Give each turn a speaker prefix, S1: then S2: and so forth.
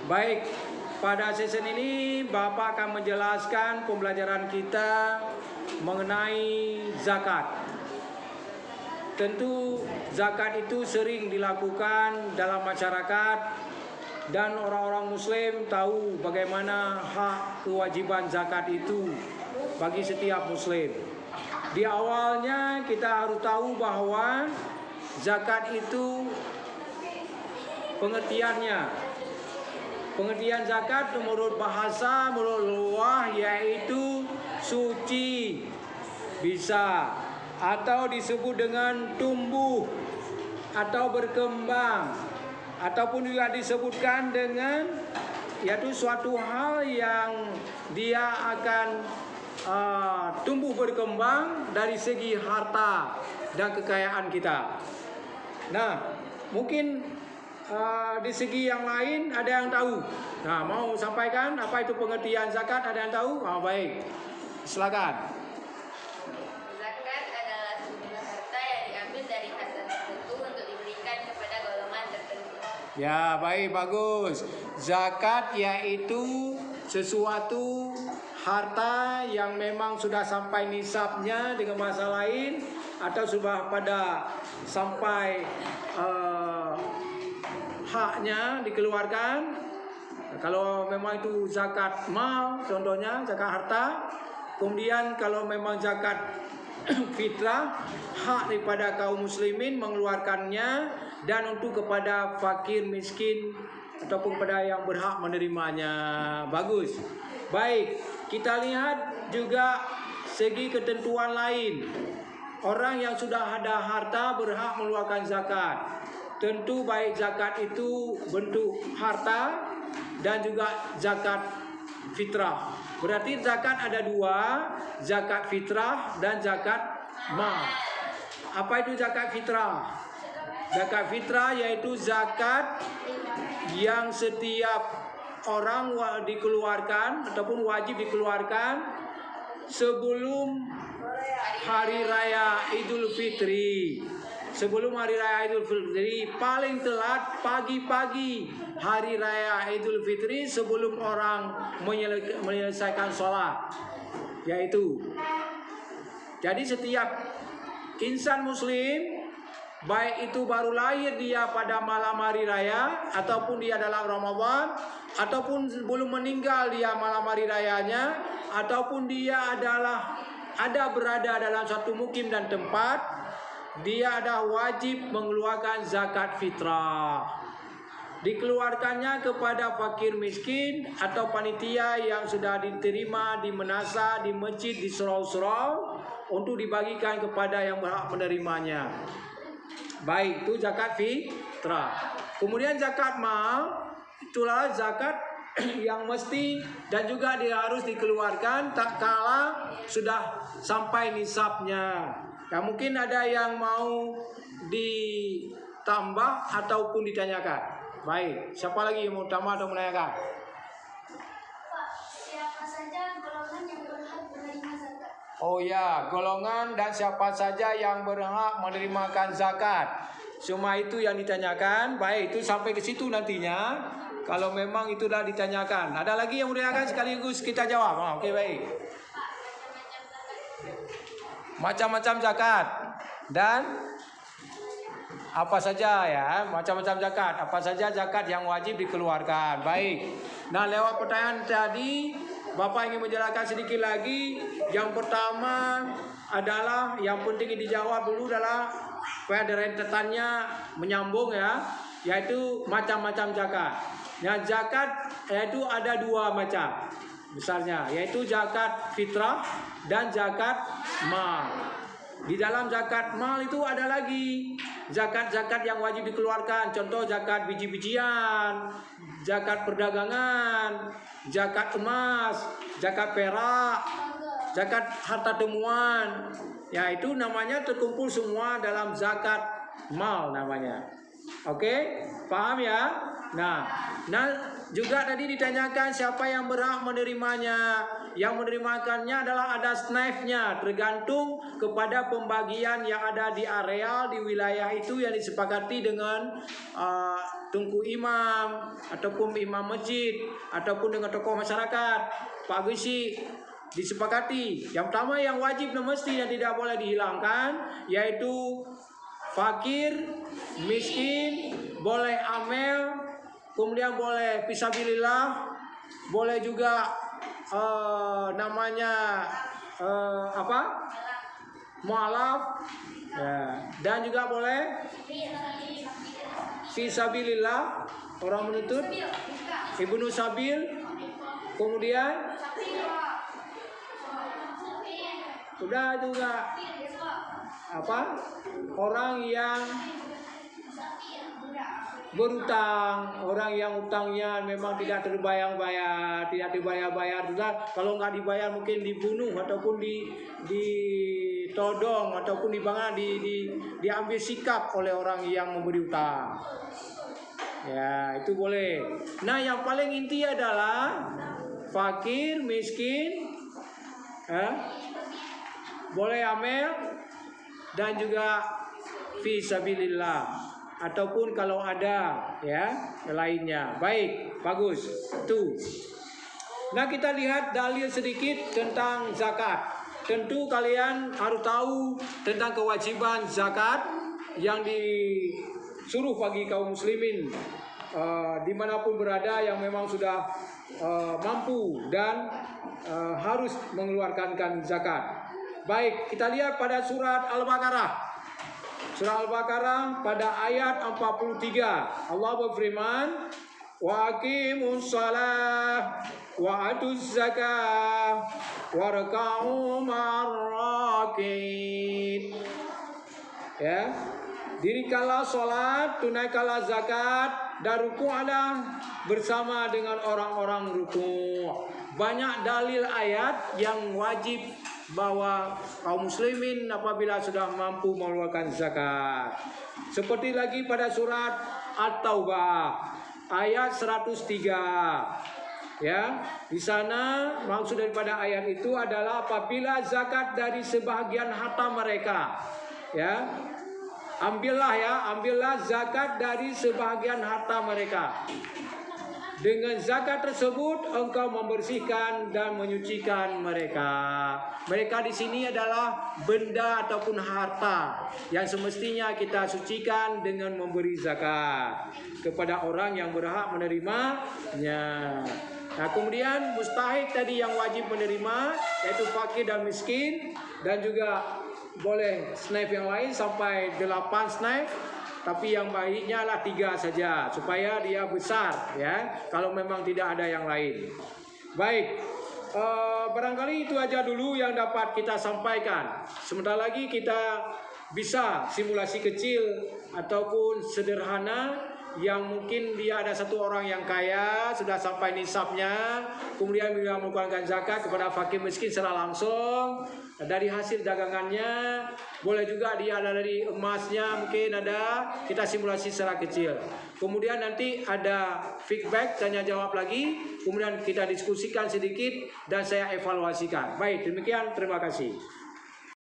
S1: Baik, pada sesi ini Bapak akan menjelaskan pembelajaran kita mengenai zakat. Tentu zakat itu sering dilakukan dalam masyarakat dan orang-orang muslim tahu bagaimana hak kewajiban zakat itu bagi setiap muslim. Di awalnya kita harus tahu bahwa zakat itu pengertiannya. Pengertian zakat menurut bahasa, menurut luah yaitu suci, bisa, atau disebut dengan tumbuh atau berkembang, ataupun juga disebutkan dengan yaitu suatu hal yang dia akan tumbuh berkembang dari segi harta dan kekayaan kita. Nah, mungkin di segi yang lain ada yang tahu. Nah, mau sampaikan apa itu pengertian zakat? Ada yang tahu? Baik, silakan.
S2: Zakat adalah sejumlah harta yang diambil dari harta tertentu untuk diberikan kepada golongan tertentu.
S1: Ya, baik, bagus. Zakat yaitu sesuatu harta yang memang sudah sampai nisabnya dengan bahasa lain, atau sudah pada sampai haknya dikeluarkan. Kalau memang itu zakat mal, contohnya zakat harta. Kemudian kalau memang zakat fitrah, hak daripada kaum muslimin mengeluarkannya dan untuk kepada fakir miskin ataupun kepada yang berhak menerimanya. Bagus. Baik, kita lihat juga segi ketentuan lain. Orang yang sudah ada harta berhak mengeluarkan zakat. Tentu baik zakat itu bentuk harta dan juga zakat fitrah. Berarti zakat ada dua, zakat fitrah dan zakat mal. Apa itu zakat fitrah? Zakat fitrah yaitu zakat yang setiap orang dikeluarkan ataupun wajib dikeluarkan sebelum hari raya Idul Fitri. Sebelum hari raya Idul Fitri, paling telat pagi-pagi hari raya Idul Fitri sebelum orang menyelesaikan sholat. Yaitu, jadi setiap insan muslim, baik itu baru lahir dia pada malam hari raya, ataupun dia dalam Ramadan, ataupun sebelum meninggal dia malam hari rayanya, ataupun dia ada berada dalam satu mukim dan tempat, dia ada wajib mengeluarkan zakat fitrah. Dikeluarkannya kepada fakir miskin atau panitia yang sudah diterima di menasa, di masjid, di surau-surau untuk dibagikan kepada yang berhak menerimanya. Baik, itu zakat fitrah. Kemudian zakat mal, itulah zakat yang mesti dan juga dia harus dikeluarkan tak kala sudah sampai nisabnya. Ya, mungkin ada yang mau ditambah ataupun ditanyakan. Baik, siapa lagi yang mau tambah atau menanyakan?
S3: Pak, siapa saja golongan yang berhak menerima zakat?
S1: Oh ya, golongan dan siapa saja yang berhak menerima zakat. Cuma itu yang ditanyakan. Baik, itu sampai ke situ nantinya. Kalau memang itu dah ditanyakan. Ada lagi yang mau ditanyakan sekaligus kita jawab. Oke, baik. Macam-macam zakat dan apa saja ya, macam-macam zakat. Apa saja zakat yang wajib dikeluarkan. Baik. Nah, lewat pertanyaan tadi, Bapak ingin menjelaskan sedikit lagi. Yang pertama adalah yang penting dijawab dulu adalah supaya rentetannya menyambung ya, yaitu macam-macam zakat. Nah, zakat yaitu ada dua macam besarnya, yaitu zakat fitrah dan zakat mal. Di dalam zakat mal itu ada lagi zakat-zakat yang wajib dikeluarkan. Contoh zakat biji-bijian, zakat perdagangan, zakat emas, zakat perak, zakat harta temuan. Ya, itu namanya terkumpul semua dalam zakat mal namanya. Oke, paham ya? Nah, juga tadi ditanyakan siapa yang berhak menerimanya. Yang menerimakannya adalah ada snaifnya, tergantung kepada pembagian yang ada di areal di wilayah itu yang disepakati dengan tungku imam ataupun imam masjid ataupun dengan tokoh masyarakat. Pak Gusi disepakati. Yang pertama yang wajib dan mesti yang tidak boleh dihilangkan yaitu fakir, miskin, boleh amel, kemudian boleh fisabilillah, boleh juga mu'alaf, ya. Dan juga boleh fisabilillah, orang menuntut, ibnu sabil, kemudian sudah juga orang yang berutang, orang yang utangnya memang tidak terbayar-bayar, kalau nggak dibayar mungkin dibunuh ataupun ditodong ataupun diambil sikap oleh orang yang memberi utang. Ya, itu boleh. Nah, yang paling inti adalah fakir, miskin, boleh amel, dan juga fisabilillah. Ataupun kalau ada ya lainnya. Baik, bagus. Itu. Nah, kita lihat dalil sedikit tentang zakat. Tentu kalian harus tahu tentang kewajiban zakat yang disuruh bagi kaum muslimin dimanapun berada yang memang sudah mampu dan harus mengeluarkan zakat. Baik, kita lihat pada surat Al-Baqarah. Surah Al-Baqarah pada ayat 43 Allah berfirman, wa aqimus shalah wa atuz zakah warka'u ma'arrakin. Ya, dirikanlah sholat, tunaikanlah zakat, dan ruku'lah bersama dengan orang-orang ruku'. Banyak dalil ayat yang wajib bahwa kaum muslimin apabila sudah mampu mengeluarkan zakat. Seperti lagi pada surat At-Taubah ayat 103. Ya, di sana maksud daripada ayat itu adalah apabila zakat dari sebahagian harta mereka. Ya. Ambillah zakat dari sebahagian harta mereka. Dengan zakat tersebut engkau membersihkan dan menyucikan mereka. Mereka di sini adalah benda ataupun harta yang semestinya kita sucikan dengan memberi zakat kepada orang yang berhak menerimanya. Nah, kemudian mustahik tadi yang wajib menerima yaitu fakir dan miskin, dan juga boleh snaif yang lain sampai 8 snaif. Tapi yang baiknya lah 3 saja supaya dia besar ya. Kalau memang tidak ada yang lain. Baik, barangkali itu aja dulu yang dapat kita sampaikan. Sebentar lagi kita bisa simulasi kecil ataupun sederhana yang mungkin dia ada satu orang yang kaya sudah sampai nisabnya, kemudian dia mengeluarkan zakat kepada fakir miskin secara langsung dari hasil dagangannya. Boleh juga dia ada dari emasnya, mungkin ada, kita simulasi secara kecil. Kemudian nanti ada feedback, tanya jawab lagi, kemudian kita diskusikan sedikit dan saya evaluasikan. Baik, demikian, terima kasih.